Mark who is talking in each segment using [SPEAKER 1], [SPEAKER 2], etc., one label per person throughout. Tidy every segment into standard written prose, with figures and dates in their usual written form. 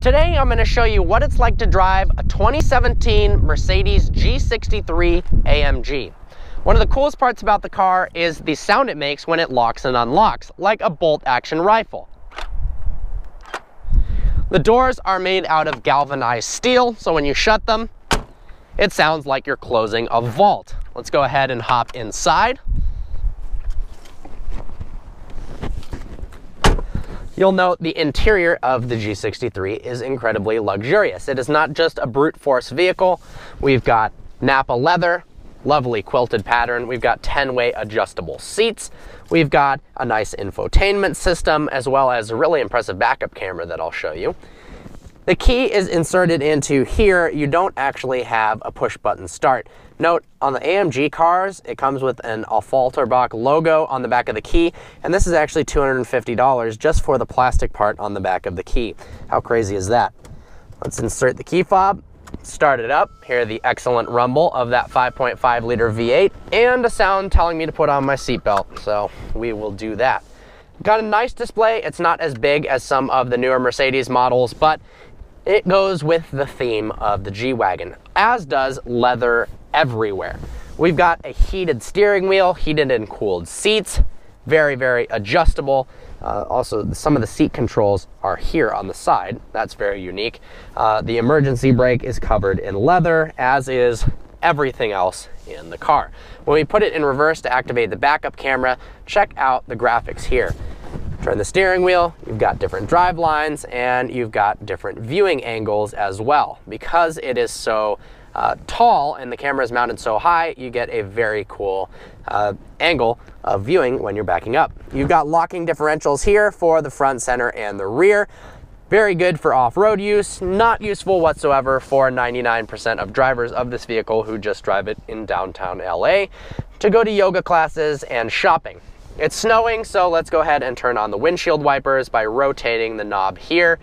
[SPEAKER 1] Today I'm going to show you what it's like to drive a 2017 Mercedes G63 AMG. One of the coolest parts about the car is the sound it makes when it locks and unlocks, like a bolt-action rifle. The doors are made out of galvanized steel, so when you shut them, it sounds like you're closing a vault. Let's go ahead and hop inside. You'll note the interior of the G63 is incredibly luxurious. It is not just a brute force vehicle. We've got Napa leather, lovely quilted pattern. We've got 10-way adjustable seats. We've got a nice infotainment system, as well as a really impressive backup camera that I'll show you. The key is inserted into here. You don't actually have a push button start. Note, on the AMG cars, it comes with an Affalterbach logo on the back of the key, and this is actually $250 just for the plastic part on the back of the key. How crazy is that? Let's insert the key fob, start it up, hear the excellent rumble of that 5.5 liter V8, and a sound telling me to put on my seatbelt, so we will do that. Got a nice display. It's not as big as some of the newer Mercedes models, but it goes with the theme of the G-Wagon, as does leather everywhere. We've got a heated steering wheel, heated and cooled seats, very, very adjustable. Also, some of the seat controls are here on the side. That's very unique. The emergency brake is covered in leather, as is everything else in the car. When we put it in reverse to activate the backup camera, check out the graphics here. Turn the steering wheel, you've got different drive lines, and you've got different viewing angles as well. Because it is so tall and the camera is mounted so high, you get a very cool angle of viewing when you're backing up. You've got locking differentials here for the front, center, and the rear. Very good for off-road use, not useful whatsoever for 99% of drivers of this vehicle who just drive it in downtown LA to go to yoga classes and shopping. It's snowing, so let's go ahead and turn on the windshield wipers by rotating the knob here.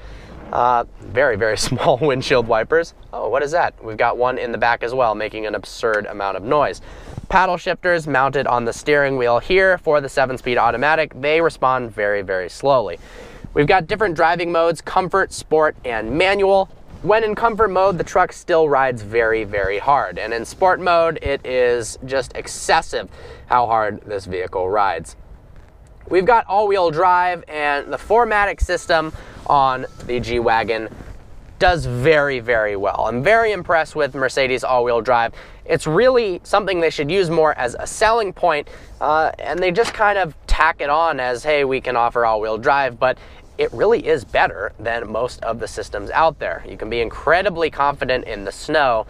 [SPEAKER 1] Very, very small windshield wipers. Oh, what is that? We've got one in the back as well, making an absurd amount of noise. Paddle shifters mounted on the steering wheel here for the 7-speed automatic. They respond very, very slowly. We've got different driving modes: comfort, sport, and manual. When in comfort mode, the truck still rides very, very hard. And in sport mode, it is just excessive how hard this vehicle rides. We've got all-wheel drive, and the 4MATIC system on the G-Wagon does very, very well. I'm very impressed with Mercedes all-wheel drive. It's really something they should use more as a selling point, and they just kind of tack it on as, hey, we can offer all-wheel drive, but it really is better than most of the systems out there. You can be incredibly confident in the snow,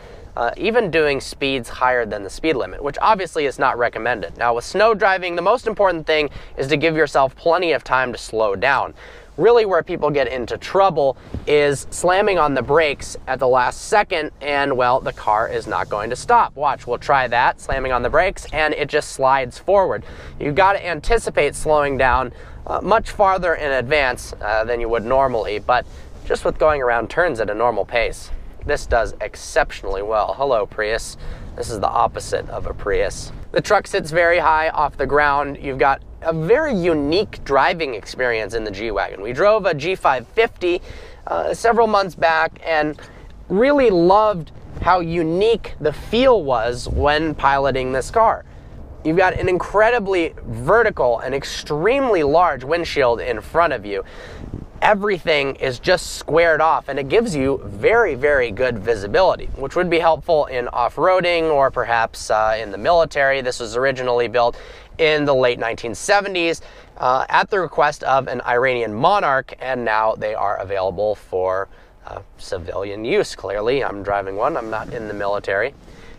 [SPEAKER 1] even doing speeds higher than the speed limit, which obviously is not recommended. Now, with snow driving, the most important thing is to give yourself plenty of time to slow down. Really, where people get into trouble is slamming on the brakes at the last second, and well, the car is not going to stop. Watch, we'll try that, slamming on the brakes, and it just slides forward. You've got to anticipate slowing down much farther in advance than you would normally, but just with going around turns at a normal pace, this does exceptionally well. Hello, Prius. This is the opposite of a Prius. The truck sits very high off the ground. You've got a very unique driving experience in the G-Wagon. We drove a G550 several months back and really loved how unique the feel was when piloting this car. You've got an incredibly vertical and extremely large windshield in front of you. Everything is just squared off, and it gives you very, very good visibility, which would be helpful in off-roading or perhaps in the military. This was originally built in the late 1970s at the request of an Iranian monarch, and now they are available for civilian use. Clearly, I'm driving one. I'm not in the military.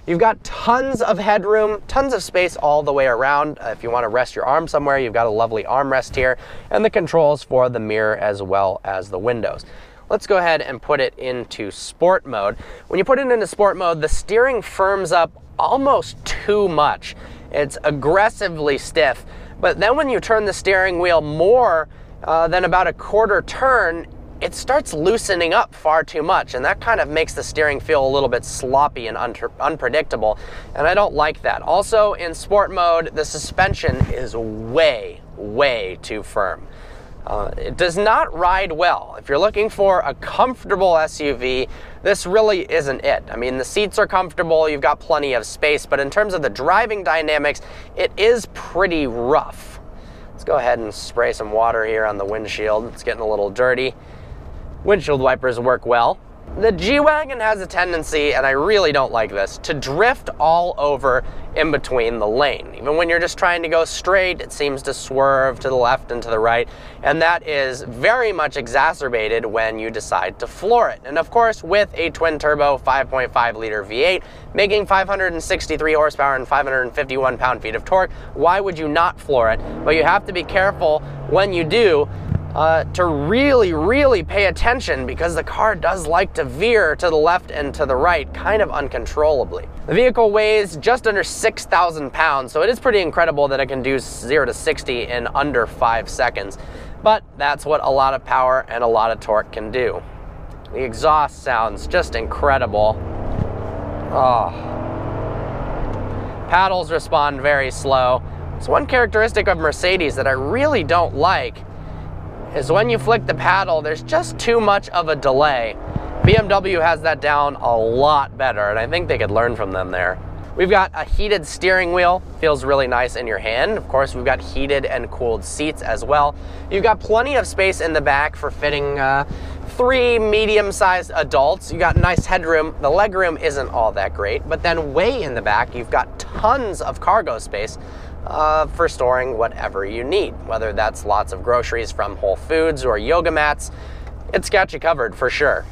[SPEAKER 1] You've got tons of headroom, tons of space all the way around. If you want to rest your arm somewhere, you've got a lovely armrest here, and the controls for the mirror as well as the windows. Let's go ahead and put it into sport mode. When you put it into sport mode, the steering firms up almost too much. It's aggressively stiff, but then when you turn the steering wheel more than about a quarter turn, it starts loosening up far too much, and that kind of makes the steering feel a little bit sloppy and unpredictable, and I don't like that. Also, in sport mode, the suspension is way, way too firm. It does not ride well. If you're looking for a comfortable SUV, this really isn't it. I mean, the seats are comfortable, you've got plenty of space, but in terms of the driving dynamics, it is pretty rough. Let's go ahead and spray some water here on the windshield. It's getting a little dirty. Windshield wipers work well. The G-Wagon has a tendency, and I really don't like this, to drift all over in between the lane. Even when you're just trying to go straight, it seems to swerve to the left and to the right, and that is very much exacerbated when you decide to floor it. And of course, with a twin-turbo 5.5-liter V8, making 563 horsepower and 551 pound-feet of torque, why would you not floor it? But you have to be careful when you do, to really pay attention, because the car does like to veer to the left and to the right kind of uncontrollably. The vehicle weighs just under 6,000 pounds, so it is pretty incredible that it can do 0 to 60 in under 5 seconds. But that's what a lot of power and a lot of torque can do. The exhaust sounds just incredible. Oh. Paddles respond very slow. It's one characteristic of Mercedes that I really don't like, is when you flick the paddle, there's just too much of a delay. BMW has that down a lot better, and I think they could learn from them there. We've got a heated steering wheel, feels really nice in your hand. Of course, we've got heated and cooled seats as well. You've got plenty of space in the back for fitting 3 medium-sized adults. You got nice headroom. The legroom isn't all that great, but then way in the back, you've got tons of cargo space for storing whatever you need, whether that's lots of groceries from Whole Foods or yoga mats. It's got you covered for sure.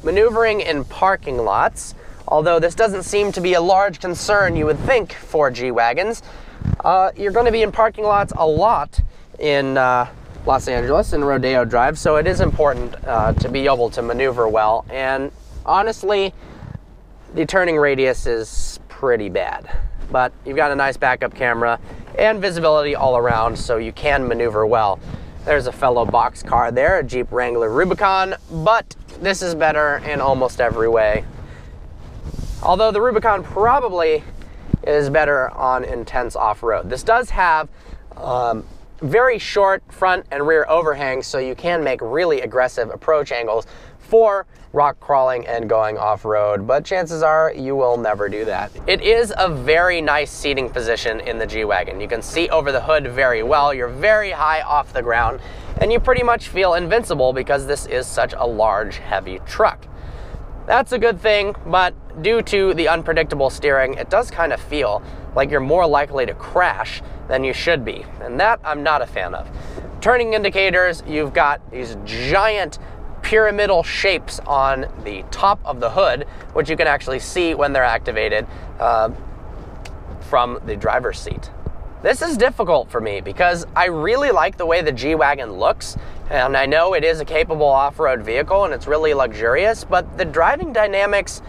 [SPEAKER 1] Maneuvering in parking lots, although this doesn't seem to be a large concern you would think for G-Wagons, you're going to be in parking lots a lot in Los Angeles and Rodeo Drive, so it is important to be able to maneuver well, and honestly, the turning radius is pretty bad. But you've got a nice backup camera and visibility all around, so you can maneuver well. There's a fellow box car there, a Jeep Wrangler Rubicon, but this is better in almost every way. Although the Rubicon probably is better on intense off-road. This does have very short front and rear overhangs, so you can make really aggressive approach angles for rock crawling and going off-road, but chances are you will never do that. It is a very nice seating position in the G-Wagon. You can see over the hood very well, you're very high off the ground, and you pretty much feel invincible because this is such a large, heavy truck. That's a good thing, but due to the unpredictable steering, it does kind of feel like you're more likely to crash than you should be, and that I'm not a fan of. Turning indicators, you've got these giant pyramidal shapes on the top of the hood, which you can actually see when they're activated from the driver's seat. This is difficult for me because I really like the way the G-Wagon looks, and I know it is a capable off-road vehicle and it's really luxurious, but the driving dynamics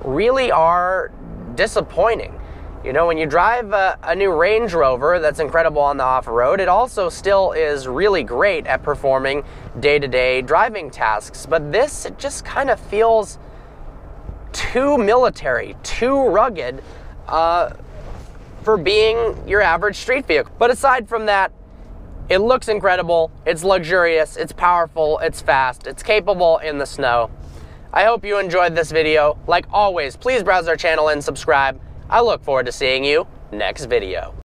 [SPEAKER 1] really are disappointing. You know, when you drive a new Range Rover that's incredible on the off-road, it also still is really great at performing day-to-day driving tasks. But this, it just kind of feels too military, too rugged for being your average street vehicle. But aside from that, it looks incredible, it's luxurious, it's powerful, it's fast, it's capable in the snow. I hope you enjoyed this video. Like always, please browse our channel and subscribe. I look forward to seeing you next video.